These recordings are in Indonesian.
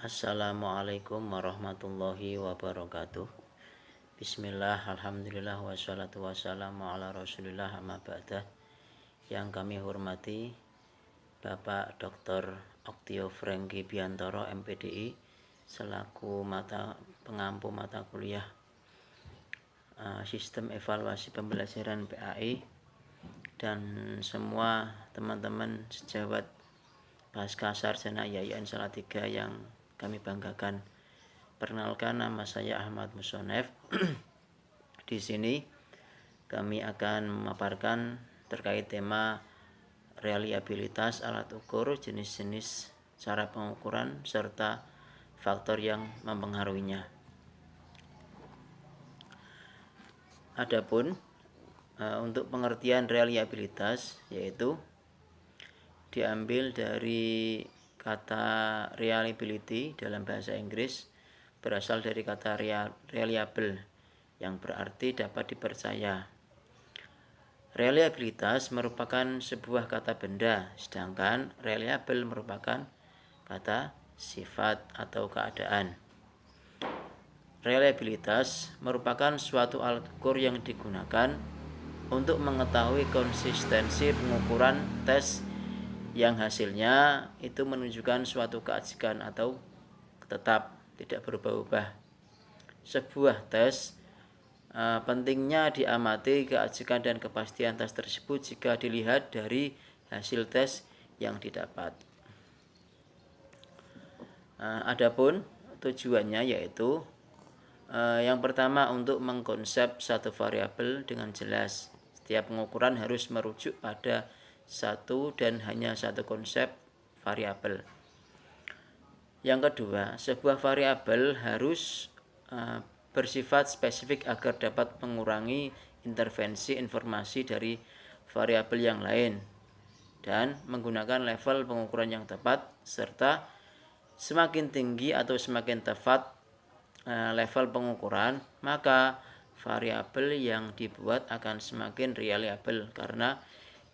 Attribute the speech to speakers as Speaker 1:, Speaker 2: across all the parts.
Speaker 1: Assalamualaikum warahmatullahi wabarakatuh. Bismillah, alhamdulillah, wassalatu wassalamu ala rasulillah, amma ba'dah. Yang kami hormati Bapak Dr. Oktio Franky Biantoro MPDI selaku pengampu mata kuliah Sistem Evaluasi Pembelajaran PAI, dan semua teman-teman sejawat Pasca Sarjana Yayan Salatiga yang kami banggakan. Perkenalkan, nama saya Ahmad Musonef. Di sini kami akan memaparkan terkait tema reliabilitas alat ukur, jenis-jenis cara pengukuran serta faktor yang mempengaruhinya. Adapun untuk pengertian reliabilitas, yaitu diambil dari kata reliability dalam bahasa Inggris, berasal dari kata reliable yang berarti dapat dipercaya. Reliabilitas merupakan sebuah kata benda, sedangkan reliable merupakan kata sifat atau keadaan. Reliabilitas merupakan suatu alat ukur yang digunakan untuk mengetahui konsistensi pengukuran tes yang hasilnya itu menunjukkan suatu keajikan atau tetap tidak berubah-ubah. Sebuah tes pentingnya diamati keajikan dan kepastian tes tersebut jika dilihat dari hasil tes yang didapat. Adapun tujuannya yaitu yang pertama, untuk mengkonsep satu variabel dengan jelas. Setiap pengukuran harus merujuk pada satu dan hanya satu konsep variabel. Yang kedua, sebuah variabel harus bersifat spesifik agar dapat mengurangi intervensi informasi dari variabel yang lain dan menggunakan level pengukuran yang tepat, serta semakin tinggi atau semakin tepat level pengukuran, maka variabel yang dibuat akan semakin reliable karena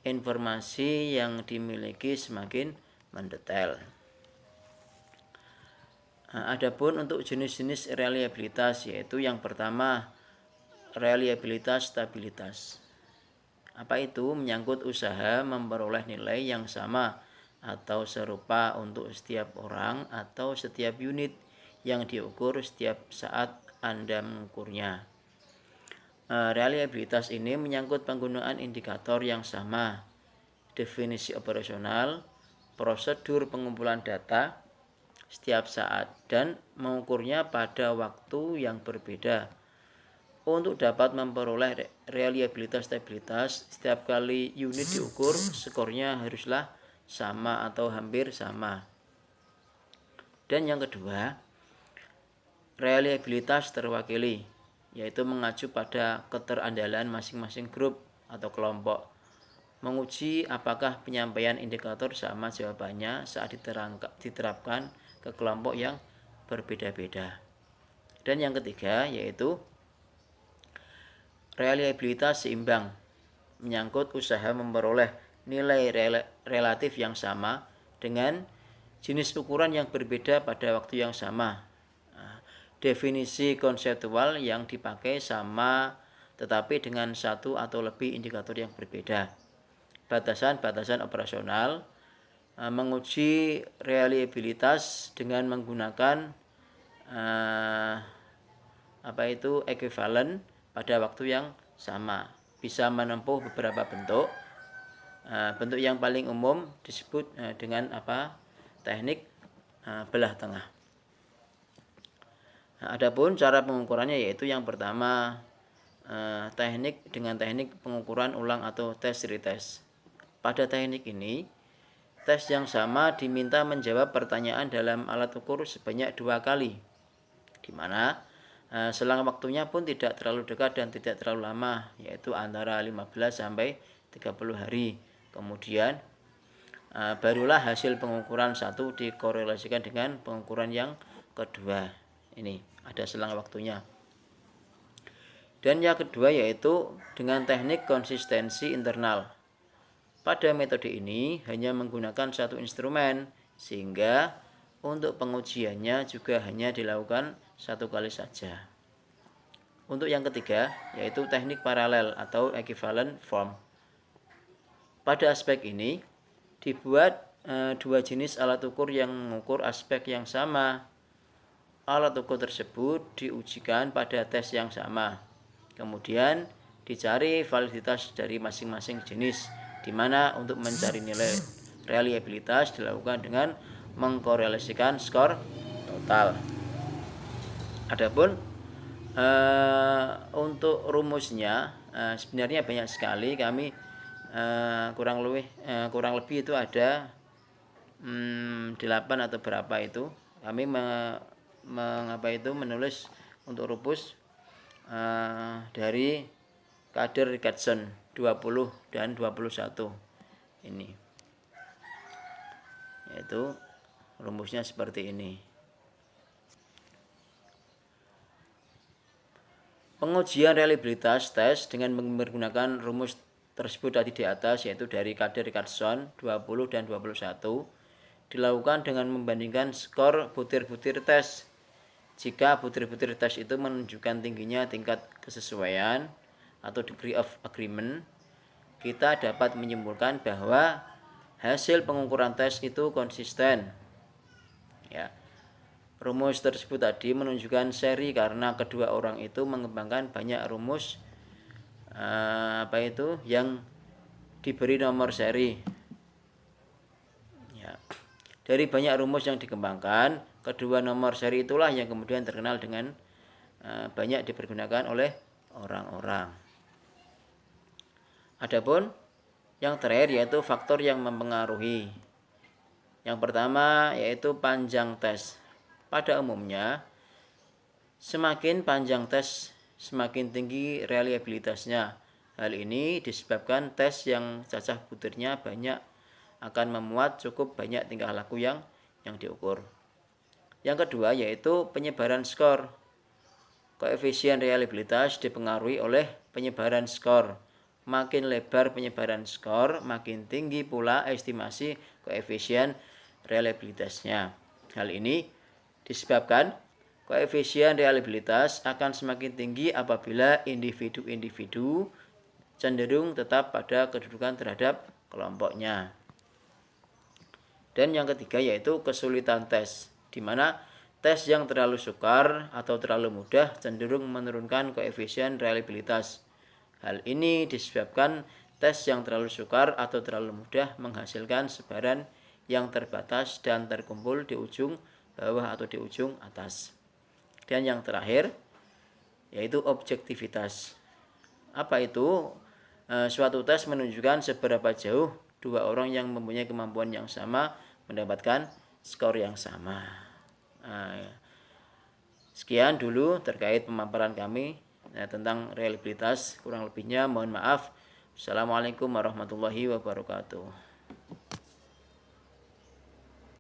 Speaker 1: informasi yang dimiliki semakin mendetail. Adapun untuk jenis-jenis reliabilitas, yaitu yang pertama, reliabilitas stabilitas. Apa itu? Menyangkut usaha memperoleh nilai yang sama atau serupa untuk setiap orang atau setiap unit yang diukur setiap saat Anda mengukurnya. Reliabilitas ini menyangkut penggunaan indikator yang sama, definisi operasional, prosedur pengumpulan data setiap saat, dan mengukurnya pada waktu yang berbeda. Untuk dapat memperoleh reliabilitas stabilitas, setiap kali unit diukur, skornya haruslah sama atau hampir sama. Dan yang kedua, reliabilitas terwakili, yaitu mengacu pada keterandalan masing-masing grup atau kelompok. Menguji apakah penyampaian indikator sama jawabannya saat diterapkan ke kelompok yang berbeda-beda. Dan yang ketiga, yaitu reliabilitas seimbang, menyangkut usaha memperoleh nilai relatif yang sama dengan jenis ukuran yang berbeda pada waktu yang sama. Definisi konseptual yang dipakai sama tetapi dengan satu atau lebih indikator yang berbeda. Batasan-batasan operasional, menguji reliabilitas dengan menggunakan ekuivalen pada waktu yang sama. Bisa menempuh beberapa bentuk. Bentuk yang paling umum disebut dengan teknik belah tengah. Adapun cara pengukurannya, yaitu yang pertama, teknik pengukuran ulang atau tes retest. Pada teknik ini, tes yang sama diminta menjawab pertanyaan dalam alat ukur sebanyak 2 kali, di mana selang waktunya pun tidak terlalu dekat dan tidak terlalu lama, yaitu antara 15 sampai 30 hari. Kemudian barulah hasil pengukuran satu dikorelasikan dengan pengukuran yang kedua. Ini ada selang waktunya. Dan yang kedua yaitu dengan teknik konsistensi internal. Pada metode ini hanya menggunakan satu instrumen, sehingga untuk pengujiannya juga hanya dilakukan satu kali saja. Untuk yang ketiga, yaitu teknik paralel atau equivalent form. Pada aspek ini, dibuat dua jenis alat ukur yang mengukur aspek yang sama. Alat ukur tersebut diujikan pada tes yang sama. Kemudian dicari validitas dari masing-masing jenis, di mana untuk mencari nilai reliabilitas dilakukan dengan mengkorelasikan skor total. Adapun untuk rumusnya sebenarnya banyak sekali. Kami kurang lebih itu ada 8 atau berapa itu. Kami menulis untuk rumus dari Kader Ricketson 20 dan 21 ini, yaitu rumusnya seperti ini. Pengujian reliabilitas tes dengan menggunakan rumus tersebut tadi di atas, yaitu dari Kader Ricketson 20 dan 21, dilakukan dengan membandingkan skor butir-butir tes. Jika butir-butir tes itu menunjukkan tingginya tingkat kesesuaian atau degree of agreement, kita dapat menyimpulkan bahwa hasil pengukuran tes itu konsisten. Ya. Rumus tersebut tadi menunjukkan seri karena kedua orang itu mengembangkan banyak rumus yang diberi nomor seri. Ya. Dari banyak rumus yang dikembangkan, kedua nomor seri itulah yang kemudian terkenal dengan banyak dipergunakan oleh orang-orang. Adapun yang terakhir yaitu faktor yang mempengaruhi. Yang pertama yaitu panjang tes. Pada umumnya, semakin panjang tes, semakin tinggi reliabilitasnya. Hal ini disebabkan tes yang cacah butirnya banyak akan memuat cukup banyak tingkah laku yang diukur. Yang kedua yaitu penyebaran skor. Koefisien reliabilitas dipengaruhi oleh penyebaran skor. Makin lebar penyebaran skor, makin tinggi pula estimasi koefisien reliabilitasnya. Hal ini disebabkan koefisien reliabilitas akan semakin tinggi apabila individu-individu cenderung tetap pada kedudukan terhadap kelompoknya. Dan yang ketiga yaitu kesulitan tes, di mana tes yang terlalu sukar atau terlalu mudah cenderung menurunkan koefisien reliabilitas. Hal ini disebabkan tes yang terlalu sukar atau terlalu mudah menghasilkan sebaran yang terbatas dan terkumpul di ujung bawah atau di ujung atas. Dan yang terakhir yaitu objektivitas. Apa itu? Suatu tes menunjukkan seberapa jauh dua orang yang mempunyai kemampuan yang sama mendapatkan skor yang sama. Sekian dulu terkait pemaparan kami tentang reliabilitas. Kurang lebihnya mohon maaf. Assalamualaikum warahmatullahi wabarakatuh.